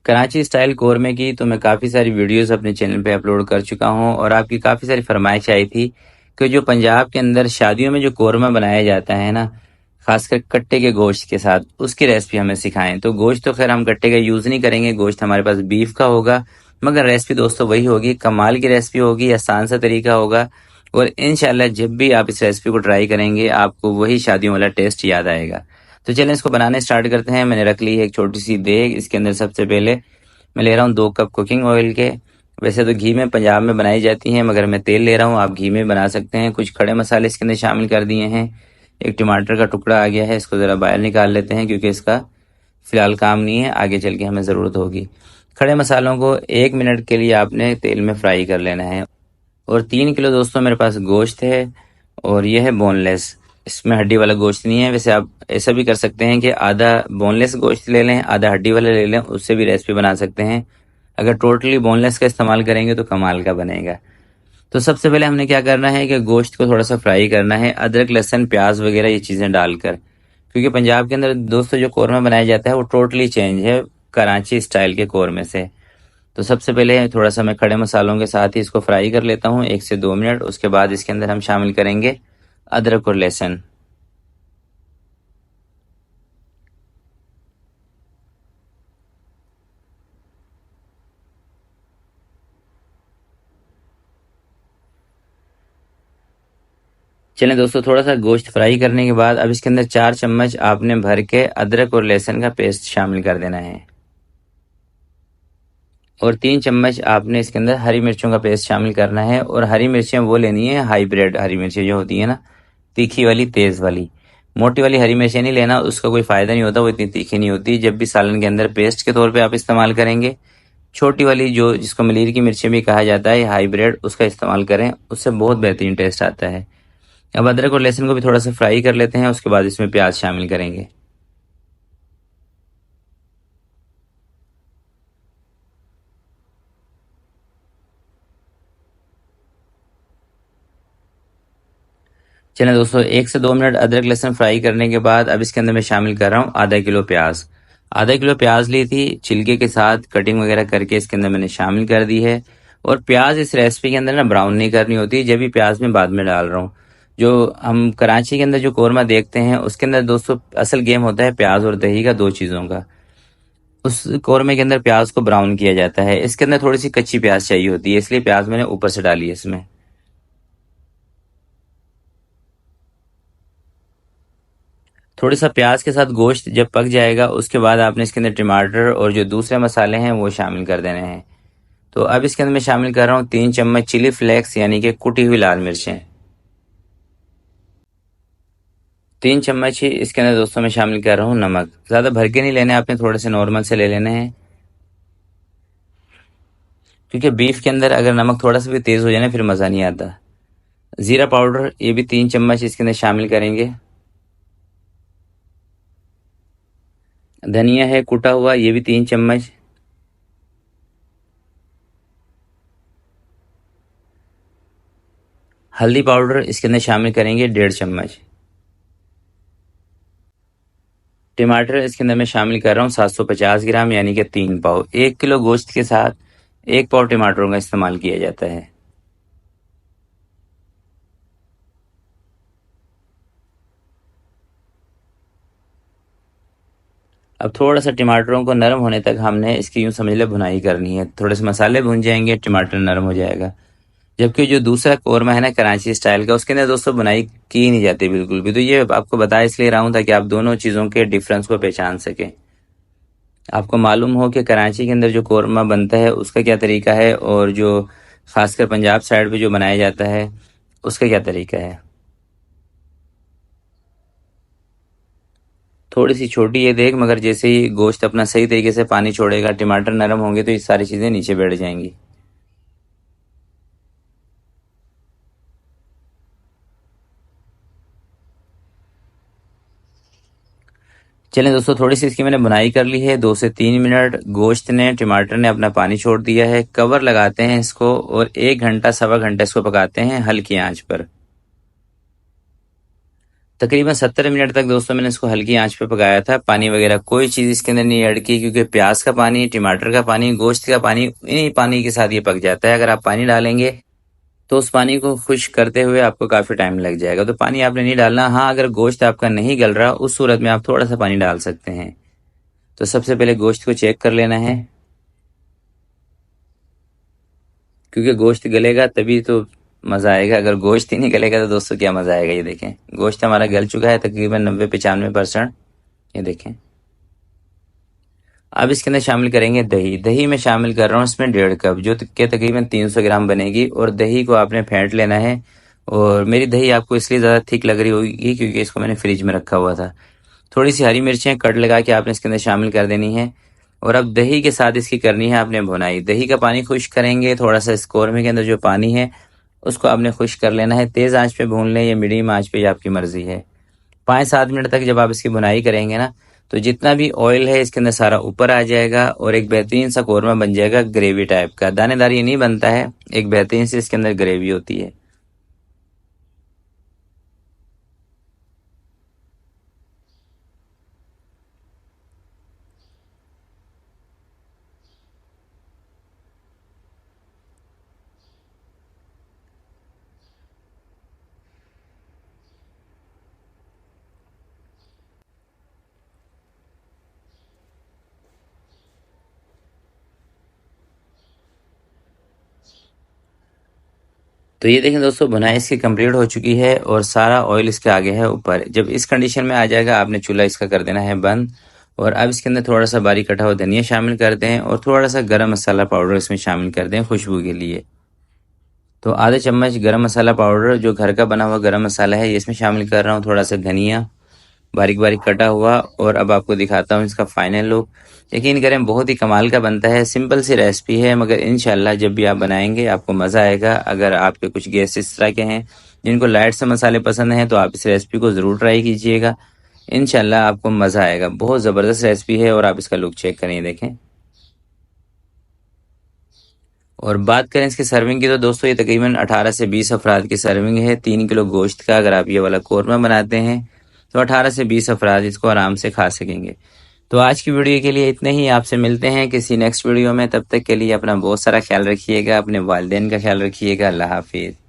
Karachi style कौरमे की तो मैं काफ़ी सारी वीडियोस अपने चैनल पे अपलोड कर चुका हूँ और आपकी काफ़ी सारी फरमाइश आई थी कि जो पंजाब के अंदर शादियों में जो कौरमा बनाया जाता है ना, खासकर कट्टे के गोश्त के साथ, उसकी रेसिपी हमें सिखाएं। तो गोश्त तो खैर हम कट्टे का यूज़ नहीं करेंगे, गोश्त हमारे पास बीफ का होगा, मगर रेसिपी दोस्तों वही होगी, कमाल की रेसिपी होगी, आसान सा तरीका होगा और इंशाल्लाह जब भी आप इस रेसिपी को ट्राई करेंगे आपको वही शादियों वाला टेस्ट याद आएगा। तो चलें इसको बनाने स्टार्ट करते हैं। मैंने रख ली है एक छोटी सी देग, इसके अंदर सबसे पहले मैं ले रहा हूँ 2 कप कुकिंग ऑयल के। वैसे तो घी में पंजाब में बनाई जाती हैं, मगर मैं तेल ले रहा हूँ, आप घी में बना सकते हैं। कुछ खड़े मसाले इसके अंदर शामिल कर दिए हैं। एक टमाटर का टुकड़ा आ गया है, इसको ज़रा बाहर निकाल लेते हैं क्योंकि इसका फ़िलहाल काम नहीं है, आगे चल के हमें ज़रूरत होगी। खड़े मसालों को 1 मिनट के लिए आपने तेल में फ्राई कर लेना है। और 3 किलो दोस्तों मेरे पास गोश्त है और ये है बोनलेस, इसमें हड्डी वाला गोश्त नहीं है। वैसे आप ऐसा भी कर सकते हैं कि आधा बोनलेस गोश्त ले लें, आधा हड्डी वाला ले लें, उससे भी रेसिपी बना सकते हैं। अगर टोटली बोनलेस का इस्तेमाल करेंगे तो कमाल का बनेगा। तो सबसे पहले हमने क्या करना है कि गोश्त को थोड़ा सा फ्राई करना है, अदरक लहसुन प्याज वगैरह ये चीज़ें डालकर, क्योंकि पंजाब के अंदर दोस्तों जो कौरमा बनाया जाता है वो टोटली चेंज है कराची स्टाइल के कौरमे से। तो सबसे पहले थोड़ा सा मैं खड़े मसालों के साथ ही इसको फ्राई कर लेता हूँ 1 से 2 मिनट। उसके बाद इसके अंदर हम शामिल करेंगे अदरक और लहसुन। चलें दोस्तों, थोड़ा सा गोश्त फ्राई करने के बाद अब इसके अंदर 4 चम्मच आपने भर के अदरक और लहसुन का पेस्ट शामिल कर देना है और 3 चम्मच आपने इसके अंदर हरी मिर्चों का पेस्ट शामिल करना है। और हरी मिर्चें वो लेनी है हाइब्रिड हरी मिर्चें जो होती है ना, तीखी वाली तेज़ वाली। मोटी वाली हरी मिर्चें नहीं लेना, उसका कोई फ़ायदा नहीं होता, वो इतनी तीखी नहीं होती। जब भी सालन के अंदर पेस्ट के तौर पे आप इस्तेमाल करेंगे, छोटी वाली जो जिसको मलीर की मिर्चें भी कहा जाता है हाइब्रिड, उसका इस्तेमाल करें, उससे बहुत बेहतरीन टेस्ट आता है। अब अदरक और लहसुन को भी थोड़ा सा फ्राई कर लेते हैं, उसके बाद इसमें प्याज शामिल करेंगे। चलें दोस्तों, 1 से 2 मिनट अदरक लहसुन फ्राई करने के बाद अब इसके अंदर मैं शामिल कर रहा हूँ आधा किलो प्याज। आधा किलो प्याज ली थी, छिलके के साथ कटिंग वगैरह करके इसके अंदर मैंने शामिल कर दी है। और प्याज इस रेसिपी के अंदर ना ब्राउन नहीं करनी होती, जब भी प्याज में बाद में डाल रहा हूँ। जो हम कराची के अंदर जो कौरमा देखते हैं उसके अंदर दोस्तों असल गेम होता है प्याज और दही का, 2 चीज़ों का। उस कौरमे के अंदर प्याज को ब्राउन किया जाता है, इसके अंदर थोड़ी सी कच्ची प्याज चाहिए होती है, इसलिए प्याज मैंने ऊपर से डाली है इसमें। थोड़ी सा प्याज के साथ गोश्त जब पक जाएगा उसके बाद आपने इसके अंदर टमाटर और जो दूसरे मसाले हैं वो शामिल कर देने हैं। तो अब इसके अंदर मैं शामिल कर रहा हूँ 3 चम्मच चिली फ्लेक्स यानी कि कुटी हुई लाल मिर्चें। 3 चम्मच ही इसके अंदर दोस्तों मैं शामिल कर रहा हूँ नमक। ज़्यादा भर के नहीं लेने, आपने थोड़े से नॉर्मल से ले लेने हैं, क्योंकि बीफ के अंदर अगर नमक थोड़ा सा भी तेज़ हो जाए ना फिर मज़ा नहीं आता। ज़ीरा पाउडर ये भी 3 चम्मच इसके अंदर शामिल करेंगे। धनिया है कुटा हुआ, ये भी 3 चम्मच। हल्दी पाउडर इसके अंदर शामिल करेंगे 1.5 चम्मच। टमाटर इसके अंदर मैं शामिल कर रहा हूँ 750 ग्राम यानी कि 3 पाव। 1 किलो गोश्त के साथ 1 पाव टमाटरों का इस्तेमाल किया जाता है। अब थोड़ा सा टमाटरों को नरम होने तक हमने इसकी यूँ समझ ले भुनाई करनी है। थोड़े से मसाले भुन जाएंगे, टमाटर नरम हो जाएगा। जबकि जो दूसरा कौरमा है ना कराची स्टाइल का, उसके अंदर दोस्तों बुनाई की नहीं जाती बिल्कुल भी। तो ये आपको बता इसलिए रहा हूँ ताकि आप दोनों चीज़ों के डिफरेंस को पहचान सकें, आपको मालूम हो कि कराची के अंदर जो कौरमा बनता है उसका क्या तरीका है और जो खासकर पंजाब साइड पे जो बनाया जाता है उसका क्या तरीका है। थोड़ी सी छोटी है देख, मगर जैसे ही गोश्त अपना सही तरीके से पानी छोड़ेगा, टमाटर नरम होंगे तो ये सारी चीज़ें नीचे बैठ जाएंगी। चलें दोस्तों, थोड़ी सी इसकी मैंने बुनाई कर ली है, 2 से 3 मिनट गोश्त ने टमाटर ने अपना पानी छोड़ दिया है। कवर लगाते हैं इसको और 1 घंटा सवा घंटा इसको पकाते हैं हल्की आंच पर। तकरीबन 70 मिनट तक दोस्तों मैंने इसको हल्की आंच पे पकाया था। पानी वगैरह कोई चीज़ इसके अंदर नहीं ऐड की, क्योंकि प्याज का पानी, टमाटर का पानी, गोश्त का पानी, इन्हीं पानी के साथ ये पक जाता है। अगर आप पानी डालेंगे तो उस पानी को खुश्क करते हुए आपको काफ़ी टाइम लग जाएगा, तो पानी आपने नहीं डालना। हाँ, अगर गोश्त आपका नहीं गल रहा उस सूरत में आप थोड़ा सा पानी डाल सकते हैं। तो सबसे पहले गोश्त को चेक कर लेना है, क्योंकि गोश्त गलेगा तभी तो मज़ा आएगा। अगर गोश्त ही नहीं गलेगा तो दोस्तों क्या मज़ा आएगा। ये देखें, गोश्त हमारा गल चुका है तकरीबन 90-95%। ये देखें। अब इसके अंदर शामिल करेंगे दही। दही मैं शामिल कर रहा हूँ इसमें 1.5 कप, जो कि तकरीबन 300 ग्राम बनेगी। और दही को आपने फेंट लेना है। और मेरी दही आपको इसलिए ज़्यादा थिक लग रही होगी क्योंकि इसको मैंने फ्रिज में रखा हुआ था। थोड़ी सी हरी मिर्चें कट लगा के आपने इसके अंदर शामिल कर देनी है। और अब दही के साथ इसकी करनी है आपने भुनाई। दही का पानी खुश्क करेंगे, थोड़ा सा इस कौरमे के अंदर जो पानी है उसको आपने खुश्क कर लेना है। तेज़ आंच पे भून लें या मीडियम आंच पे, ये आपकी मर्जी है। 5-7 मिनट तक जब आप इसकी भुनाई करेंगे ना, तो जितना भी ऑयल है इसके अंदर सारा ऊपर आ जाएगा और एक बेहतरीन सा कौरमा बन जाएगा, ग्रेवी टाइप का। दानेदार ये नहीं बनता है, एक बेहतरीन सी इसके अंदर ग्रेवी होती है। तो ये देखें दोस्तों, भुनाई इसकी कंप्लीट हो चुकी है और सारा ऑयल इसके आगे है ऊपर। जब इस कंडीशन में आ जाएगा आपने चूल्हा इसका कर देना है बंद। और अब इसके अंदर थोड़ा सा बारीक कटा हुआ धनिया शामिल कर दें और थोड़ा सा गरम मसाला पाउडर इसमें शामिल कर दें खुशबू के लिए। तो आधे चम्मच गरम मसाला पाउडर, जो घर का बना हुआ गरम मसाला है, ये इसमें शामिल कर रहा हूँ। थोड़ा सा धनिया बारीक बारीक कटा हुआ। और अब आपको दिखाता हूँ इसका फाइनल लुक। यकीन करें बहुत ही कमाल का बनता है। सिंपल सी रेसिपी है, मगर इंशाल्लाह जब भी आप बनाएंगे आपको मज़ा आएगा। अगर आपके कुछ गेस्ट इस तरह के हैं जिनको लाइट से मसाले पसंद हैं तो आप इस रेसिपी को ज़रूर ट्राई कीजिएगा। इंशाल्लाह आपको मज़ा आएगा। बहुत ज़बरदस्त रेसिपी है और आप इसका लुक चेक करें, देखें। और बात करें इसकी सर्विंग की, तो दोस्तों ये तकरीबन 18 से 20 अफराद की सर्विंग है। 3 किलो गोश्त का अगर आप ये वाला कौरमा बनाते हैं तो 18 से 20 अफराद इसको आराम से खा सकेंगे। तो आज की वीडियो के लिए इतना ही। आपसे मिलते हैं किसी नेक्स्ट वीडियो में। तब तक के लिए अपना बहुत सारा ख्याल रखिएगा, अपने वालिदैन का ख्याल रखिएगा। अल्लाह हाफिज़।